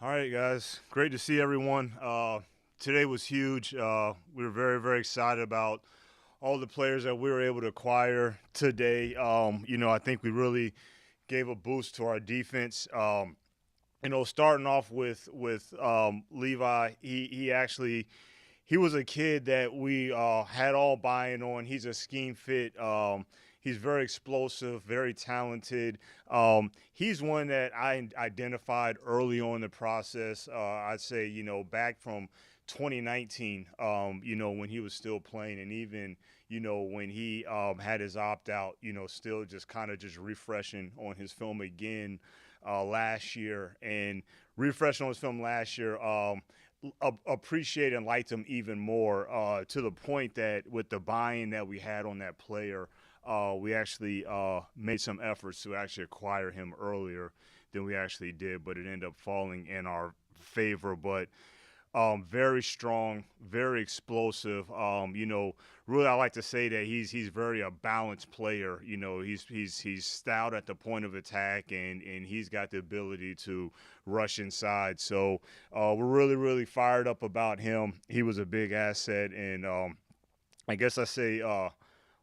All right, guys. Great to see everyone. Today was huge. We were very, very excited about all the players that we were able to acquire today. I think we really gave a boost to our defense. Starting off with Levi, he was a kid that we had all buying on. He's a scheme fit. He's very explosive, very talented. He's one that I identified early on in the process. I'd say, back from 2019, when he was still playing, and even, when he had his opt out, still just kind of just refreshing on his film again last year. And refreshing on his film last year, appreciate and liked him even more to the point that with the buy-in that we had on that player, we actually made some efforts to actually acquire him earlier than we actually did, but it ended up falling in our favor. But very strong, very explosive. Really, I like to say that he's very a balanced player. He's stout at the point of attack, and he's got the ability to rush inside. So we're really, really fired up about him. He was a big asset, and I guess I say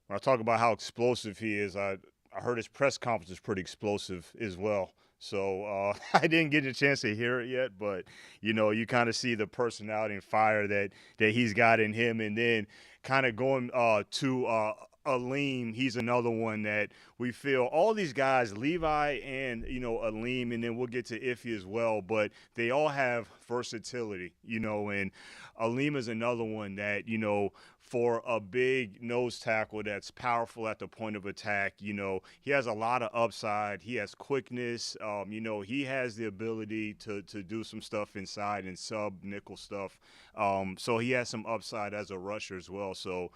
when I talk about how explosive he is, I heard his press conference is pretty explosive as well. So I didn't get a chance to hear it yet, but you kind of see the personality and fire that he's got in him, and then kind of going to Aleem, he's another one that we feel all these guys, Levi and Aleem, and then we'll get to Iffy as well, but they all have versatility, and Aleem is another one that for a big nose tackle that's powerful at the point of attack. He has a lot of upside. He has quickness. He has the ability to do some stuff inside and sub nickel stuff. So he has some upside as a rusher as well. So,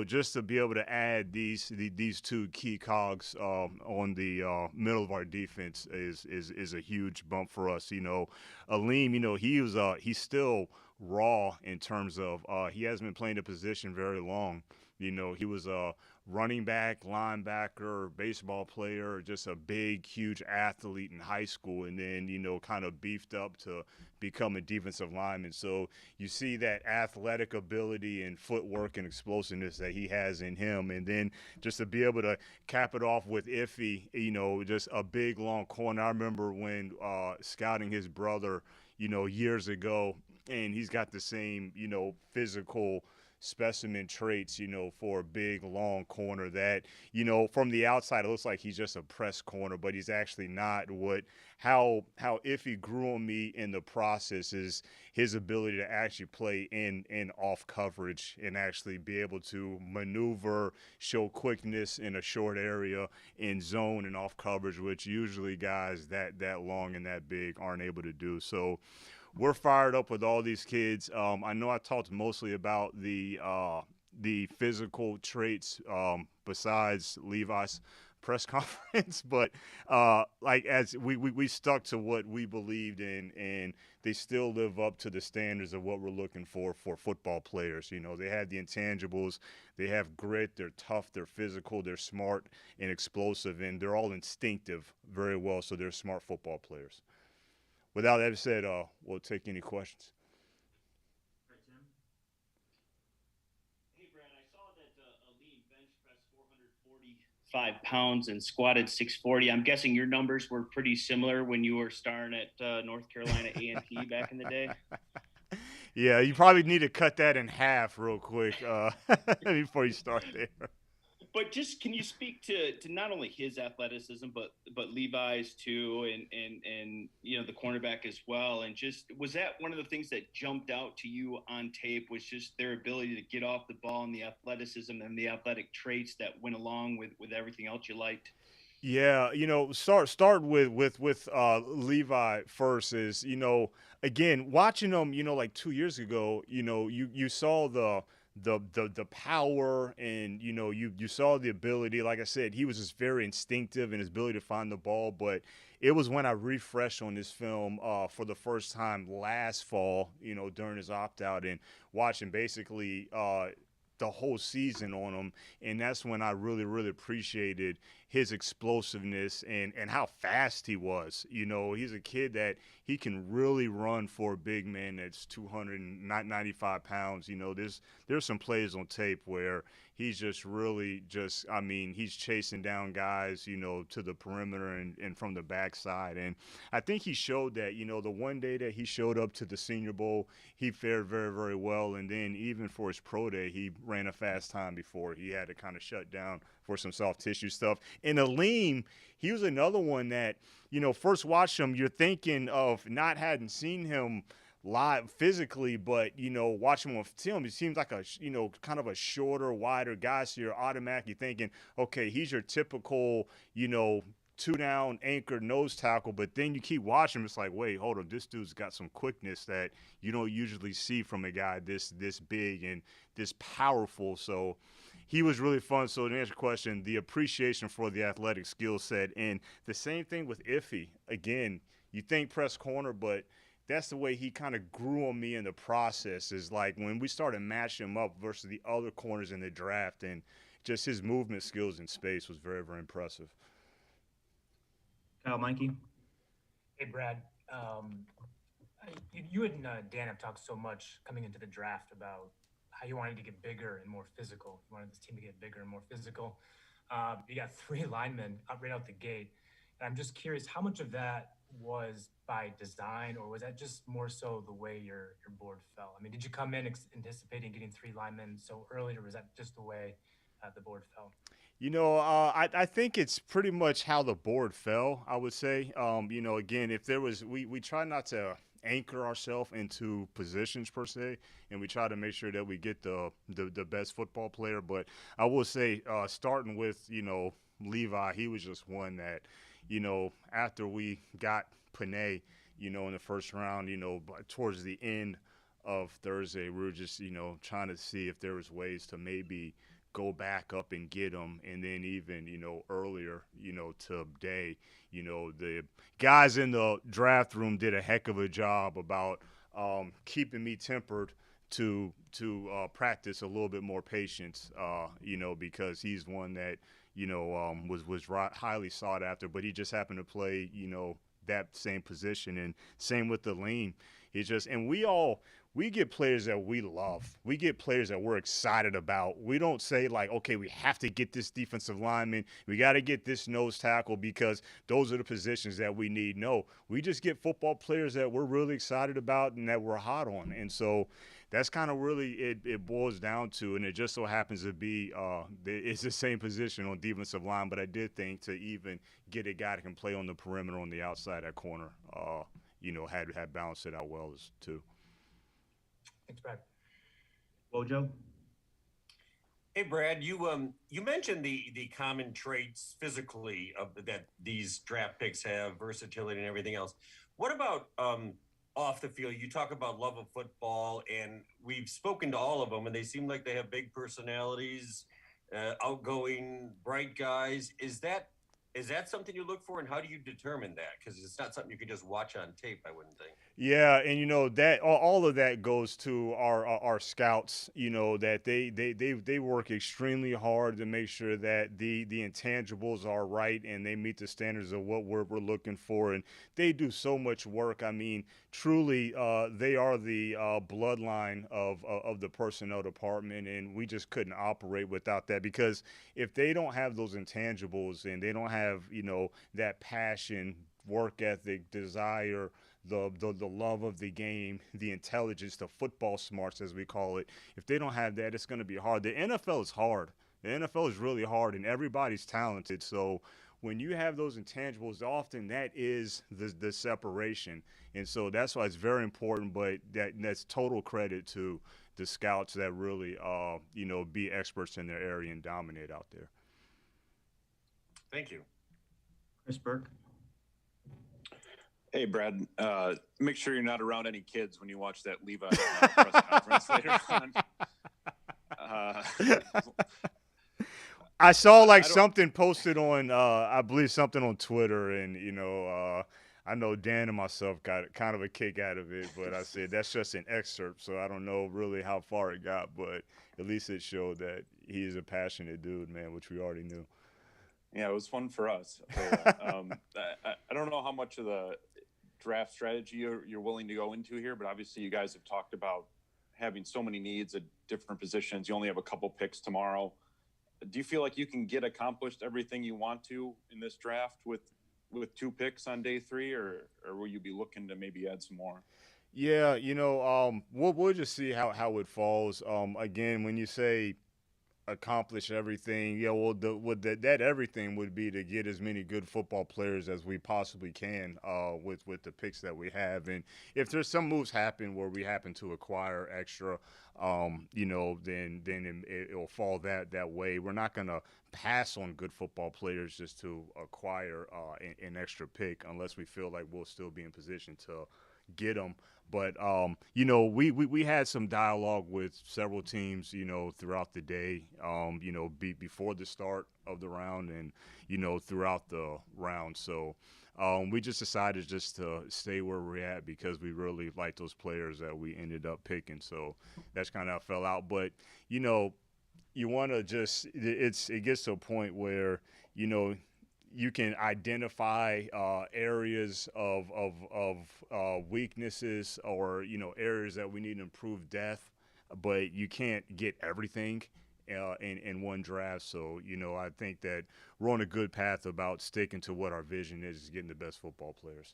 just to be able to add these two key cogs on the middle of our defense is a huge bump for us. Aleem, he's still raw in terms of he hasn't been playing the position very long. He was a running back, linebacker, baseball player, just a big, huge athlete in high school, and then kind of beefed up to become a defensive lineman. So you see that athletic ability and footwork and explosiveness that he has in him, and then just to be able to cap it off with Iffy, just a big, long corner. I remember when scouting his brother, years ago, and he's got the same, physical specimen traits, for a big, long corner that, from the outside, it looks like he's just a press corner, but he's actually not. How Iffy grew on me in the process is his ability to actually play in off coverage and actually be able to maneuver, show quickness in a short area in zone and off coverage, which usually guys that long and that big aren't able to do. So we're fired up with all these kids. I know I talked mostly about the physical traits besides Levi's press conference, but as we stuck to what we believed in, and they still live up to the standards of what we're looking for football players. They have the intangibles, they have grit, they're tough, they're physical, they're smart and explosive, and they're all instinctive very well. So they're smart football players. Without that said, we'll take any questions. Right, Tim? Hey, Brad, I saw that Aline bench pressed 445 pounds and squatted 640. I'm guessing your numbers were pretty similar when you were starring at North Carolina A&T back in the day. Yeah, you probably need to cut that in half real quick before you start there. But just can you speak to not only his athleticism, but Levi's too, and the cornerback as well, and just was that one of the things that jumped out to you on tape was just their ability to get off the ball and the athleticism and the athletic traits that went along with everything else you liked. Yeah, start with Levi first is again watching him like 2 years ago, you saw the power, and you saw the ability. Like I said, he was just very instinctive in his ability to find the ball. But it was when I refreshed on this film for the first time last fall, during his opt out, and watching basically the whole season on him, and that's when I really, really appreciated his explosiveness and how fast he was. You know, he's a kid that he can really run for a big man that's 295 pounds. You know, there's some plays on tape where he's just really just, I mean, he's chasing down guys, you know, to the perimeter and from the backside. And I think he showed that, you know, the one day that he showed up to the Senior Bowl, he fared very, very well. And then even for his pro day, he ran a fast time before he had to kind of shut down for some soft tissue stuff. And Aleem, he was another one that, you know, first watch him, you're thinking of not having seen him live physically, but, you know, watching him on film, he seems like a, you know, kind of a shorter, wider guy. So you're automatically thinking, okay, he's your typical, you know, 2-down anchor nose tackle. But then you keep watching him, it's like, wait, hold on, this dude's got some quickness that you don't usually see from a guy this big and this powerful. So he was really fun. So to answer your question, the appreciation for the athletic skill set, and the same thing with Iffy. Again, you think press corner, but that's the way he kind of grew on me in the process, is like when we started matching him up versus the other corners in the draft, and just his movement skills in space was very, very impressive. Kyle Meinke. Hey, Brad. You and Dan have talked so much coming into the draft about how you wanted to get bigger and more physical. You wanted this team to get bigger and more physical. You got 3 linemen right out the gate. And I'm just curious, how much of that was by design, or was that just more so the way your board fell? I mean, did you come in anticipating getting 3 linemen so early, or was that just the way the board fell? You know, I think it's pretty much how the board fell, I would say. You know, again, if there was, we try not to anchor ourselves into positions per se, and we try to make sure that we get the best football player. But I will say, starting with, you know, Levi, he was just one that, you know, after we got Panay, you know, in the first round, you know, towards the end of Thursday, we were just, you know, trying to see if there was ways to maybe go back up and get him. And then even, you know, earlier, you know, today, you know, the guys in the draft room did a heck of a job about keeping me tempered to practice a little bit more patience, you know, because he's one that, you know, was highly sought after, but he just happened to play, you know, that same position. And same with the lean. He just, and we get players that we love. We get players that we're excited about. We don't say like, okay, we have to get this defensive lineman. We got to get this nose tackle because those are the positions that we need. No, we just get football players that we're really excited about and that we're hot on. And so that's kind of really it boils down to, and it just so happens to be it's the same position on defensive line. But I did think to even get a guy that can play on the perimeter on the outside at corner, you know, had balanced it out well as too. Thanks, Brad. Wojo. Hey, Brad, you mentioned the common traits physically that these draft picks have, versatility and everything else. What about off the field? You talk about love of football, and we've spoken to all of them, and they seem like they have big personalities, outgoing, bright guys. Is that something you look for, and how do you determine that? Because it's not something you can just watch on tape, I wouldn't think. Yeah, and you know that all of that goes to our scouts. You know that they work extremely hard to make sure that the intangibles are right and they meet the standards of what we're looking for. And they do so much work. I mean, truly, they are the bloodline of the personnel department, and we just couldn't operate without that. Because if they don't have those intangibles and they don't have, you know, that passion, work ethic, desire, the love of the game, the intelligence, the football smarts, as we call it. If they don't have that, it's going to be hard. The NFL is hard. The NFL is really hard, and everybody's talented. So when you have those intangibles, often that is the separation. And so that's why it's very important, but that's total credit to the scouts that really, you know, be experts in their area and dominate out there. Thank you. Chris Burke. Hey, Brad, make sure you're not around any kids when you watch that Levi press conference later on. I saw like something posted on, I believe something on Twitter, and, you know, I know Dan and myself got kind of a kick out of it, but I said that's just an excerpt, so I don't know really how far it got, but at least it showed that he is a passionate dude, man, which we already knew. Yeah, it was fun for us. I'll tell you that. I don't know how much of the draft strategy you're willing to go into here, but obviously you guys have talked about having so many needs at different positions. You only have a couple picks tomorrow. Do you feel like you can get accomplished everything you want to in this draft with 2 picks on day 3, or will you be looking to maybe add some more? Yeah, we'll just see how it falls. Again, when you say accomplish everything, yeah, well, that everything would be to get as many good football players as we possibly can with the picks that we have. And if there's some moves happen where we happen to acquire extra, then it'll fall that way. We're not gonna pass on good football players just to acquire an extra pick unless we feel like we'll still be in position to get them. But we had some dialogue with several teams, throughout the day, before the start of the round and throughout the round. So we just decided just to stay where we're at because we really like those players that we ended up picking. So that's kind of fell out. But you want to just it gets to a point where you can identify areas of weaknesses or areas that we need to improve depth, but you can't get everything in one draft. So I think that we're on a good path about sticking to what our vision is getting the best football players.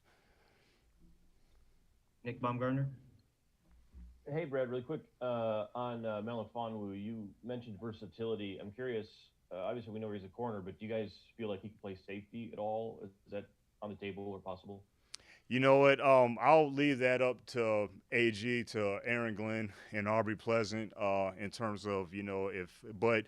Nick Baumgartner. Hey, Brad, really quick on Melifonwu, you mentioned versatility. I'm curious. Obviously, we know he's a corner, but do you guys feel like he can play safety at all? Is that on the table or possible? You know what? I'll leave that up to AG, to Aaron Glenn and Aubrey Pleasant in terms of but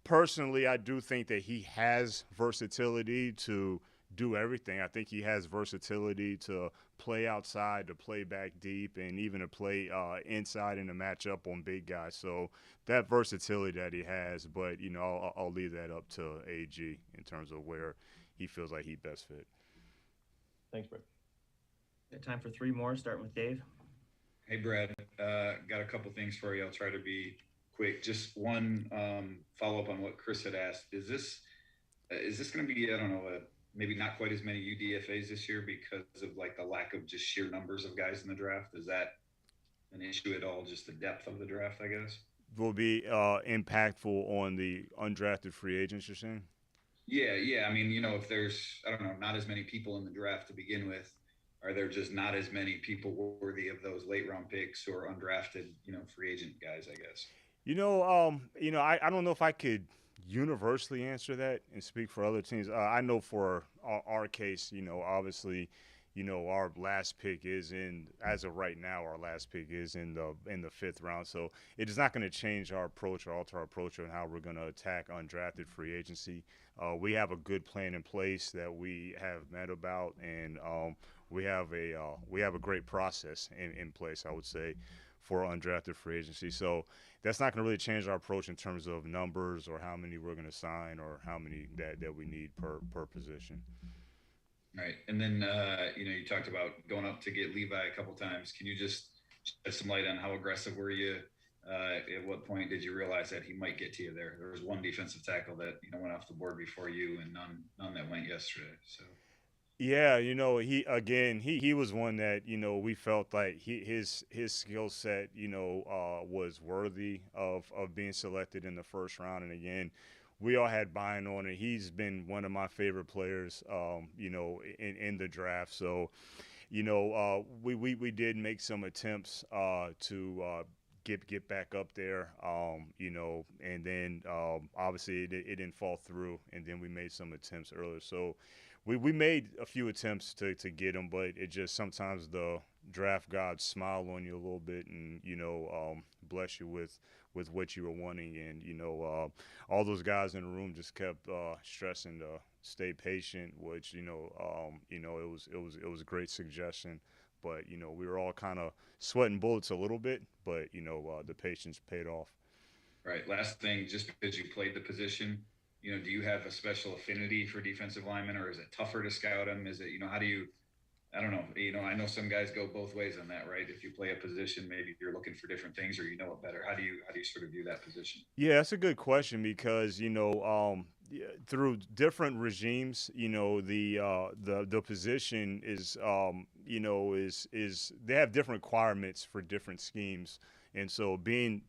personally, I do think that he has versatility to do everything. I think he has versatility to play outside, to play back deep, and even to play inside in a matchup on big guys. So that versatility that he has, but I'll leave that up to AG in terms of where he feels like he best fit. Thanks, Brad. Got time for 3 more, starting with Dave. Hey, Brad. Got a couple things for you. I'll try to be quick. Just one follow up on what Chris had asked. Is this going to be, I don't know, maybe not quite as many UDFAs this year because of like the lack of just sheer numbers of guys in the draft? Is that an issue at all? Just the depth of the draft, I guess? Will be impactful on the undrafted free agents, you're saying? Yeah. I mean, if there's, I don't know, not as many people in the draft to begin with, are there just not as many people worthy of those late round picks or undrafted, free agent guys, I guess? I don't know if I could universally answer that and speak for other teams. I know for our case, obviously, our last pick is as of right now, our last pick is in the 5th round. So it is not going to change our approach or alter our approach on how we're going to attack undrafted free agency. We have a good plan in place that we have met about, and we have a great process in place, I would say, for undrafted free agency. So that's not going to really change our approach in terms of numbers or how many we're going to sign or how many that we need per position. Right. And then, you talked about going up to get Levi a couple times. Can you just shed some light on how aggressive were you? At what point did you realize that he might get to you there? There was one defensive tackle that, went off the board before you and none that went yesterday. So. Yeah, he was one that we felt like his skill set was worthy of being selected in the 1st round, and again, we all had buying on it. He's been one of my favorite players, in the draft. So, we did make some attempts to get back up there, and then obviously it didn't fall through, and then we made some attempts earlier. So we made a few attempts to get him, but it just sometimes the draft gods smile on you a little bit and bless you with what you were wanting, and all those guys in the room just kept stressing to stay patient, which it was a great suggestion. But we were all kind of sweating bullets a little bit, but the patience paid off. Right. Last thing, just because you played the position, do you have a special affinity for defensive linemen, or is it tougher to scout them? Is it, how do you, I don't know, I know some guys go both ways on that, right? If you play a position, maybe you're looking for different things, or it better. How do you sort of view that position? Yeah, that's a good question because through different regimes, the position is is they have different requirements for different schemes, and so being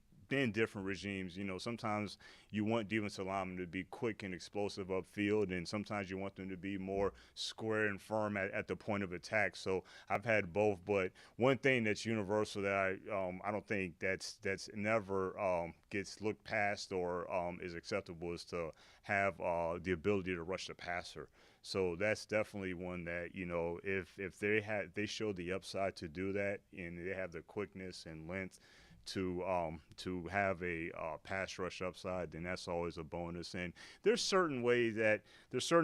different regimes, sometimes you want defensive linemen to be quick and explosive upfield, and sometimes you want them to be more square and firm at the point of attack. So I've had both, but one thing that's universal that I don't think that's never gets looked past or is acceptable is to have the ability to rush the passer. So that's definitely one that if they show the upside to do that and they have the quickness and length to have a pass rush upside, then that's always a bonus. And there's certain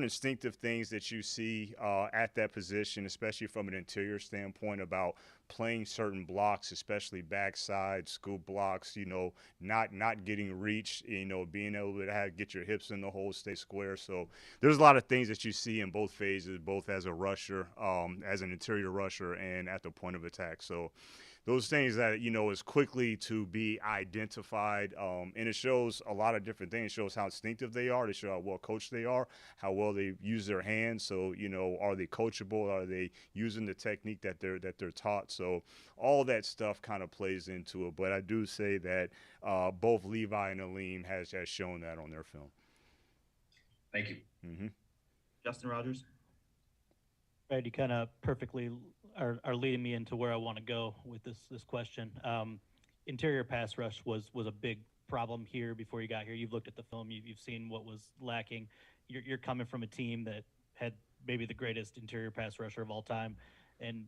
instinctive things that you see at that position, especially from an interior standpoint, about playing certain blocks, especially backside scoop blocks. Not getting reached. Being able to get your hips in the hole, stay square. So there's a lot of things that you see in both phases, both as a rusher, as an interior rusher, and at the point of attack. So those things that is quickly to be identified, and it shows a lot of different things. It shows how instinctive they are. They show how well coached they are, how well they use their hands. So are they coachable? Are they using the technique that they're taught? So all that stuff kind of plays into it. But I do say that both Levi and Aleem has shown that on their film. Thank you. Mm-hmm. Justin Rogers. Right, you kind of perfectly are leading me into where I want to go with this question. Interior pass rush was a big problem here before you got here. You've looked at the film, you've seen what was lacking. You're coming from a team that had maybe the greatest interior pass rusher of all time, and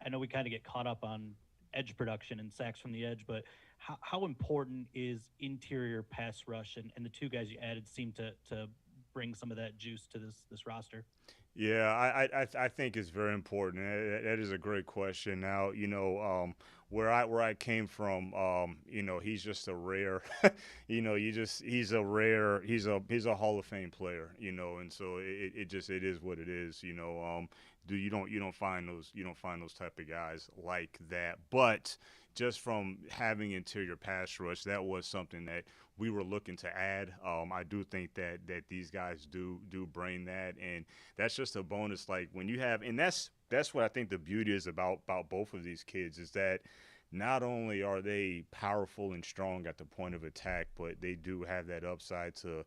I know we kind of get caught up on edge production and sacks from the edge, but how important is interior pass rush? And the two guys you added seem to bring some of that juice to this roster. Yeah, I think it's very important. That is a great question. Now, where I came from, he's just a rare, he's a Hall of Fame player, and so it is what it is. You don't find those type of guys like that. But just from having interior pass rush, that was something that we were looking to add. I do think that these guys do bring that, and that's just a bonus. Like when you have, and that's what I think the beauty is about both of these kids is that not only are they powerful and strong at the point of attack, but they do have that upside to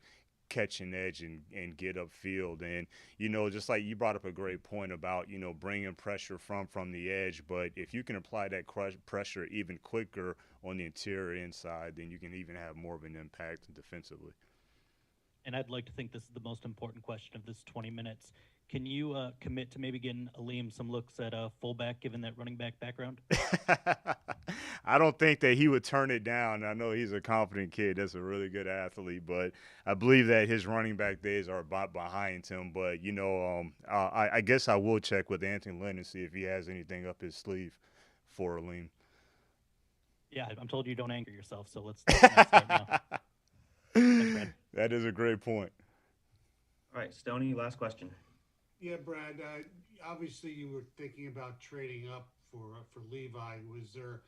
catch an edge and get upfield. And just like you brought up a great point about bringing pressure from the edge, but if you can apply that pressure even quicker on the interior inside, then you can even have more of an impact defensively. And I'd like to think this is the most important question of this 20 minutes. Can you commit to maybe getting Aleem some looks at fullback, given that running back background? I don't think that he would turn it down. I know he's a confident kid. That's a really good athlete, but I believe that his running back days are behind him. But, I guess I will check with Anthony Lynn and see if he has anything up his sleeve for Aleem. Yeah, I'm told you don't anger yourself, so let's not start now. Thanks, Brad. That is a great point. All right, Stoney, last question. Yeah, Brad. Obviously, you were thinking about trading up for Levi. Was there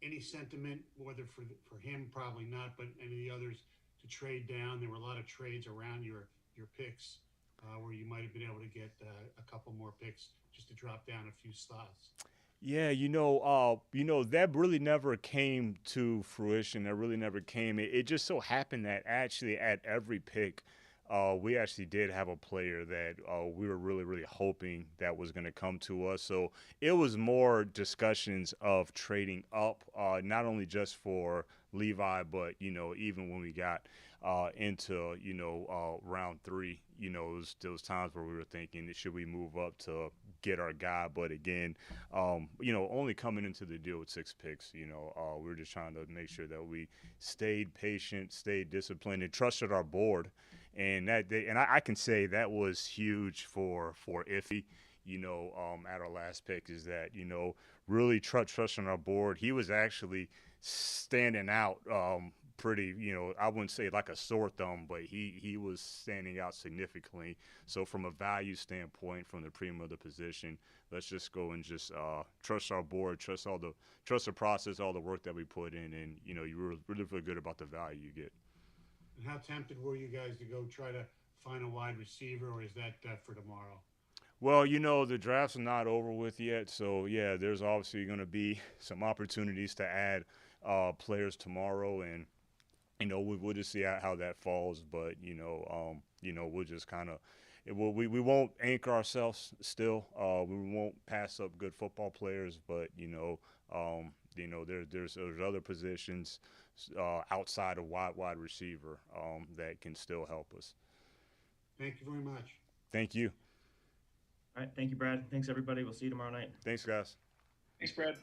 any sentiment, whether for him, probably not, but any of the others, to trade down? There were a lot of trades around your picks where you might have been able to get a couple more picks just to drop down a few slots. Yeah, that really never came to fruition. That really never came. It just so happened that actually at every pick, we actually did have a player that we were really, really hoping that was going to come to us. So it was more discussions of trading up, not only just for Levi, but, even when we got into, round 3, those times where we were thinking, should we move up to get our guy? But again, only coming into the deal with 6 picks, we were just trying to make sure that we stayed patient, stayed disciplined, and trusted our board. And I can say that was huge for Iffy, at our last pick, is that, really trusting our board. He was actually standing out pretty, I wouldn't say like a sore thumb, but he was standing out significantly. So from a value standpoint, from the premium of the position, let's just go and just trust our board, trust the process, all the work that we put in, and you really feel good about the value you get. And how tempted were you guys to go try to find a wide receiver, or is that for tomorrow? Well, the draft's not over with yet, so yeah, there's obviously going to be some opportunities to add players tomorrow, and we'll just see how that falls. But we'll just kind of we won't anchor ourselves still. We won't pass up good football players, but there's other positions outside of wide receiver that can still help us. Thank you very much. Thank you. All right. Thank you, Brad. Thanks, everybody. We'll see you tomorrow night. Thanks, guys. Thanks, Brad.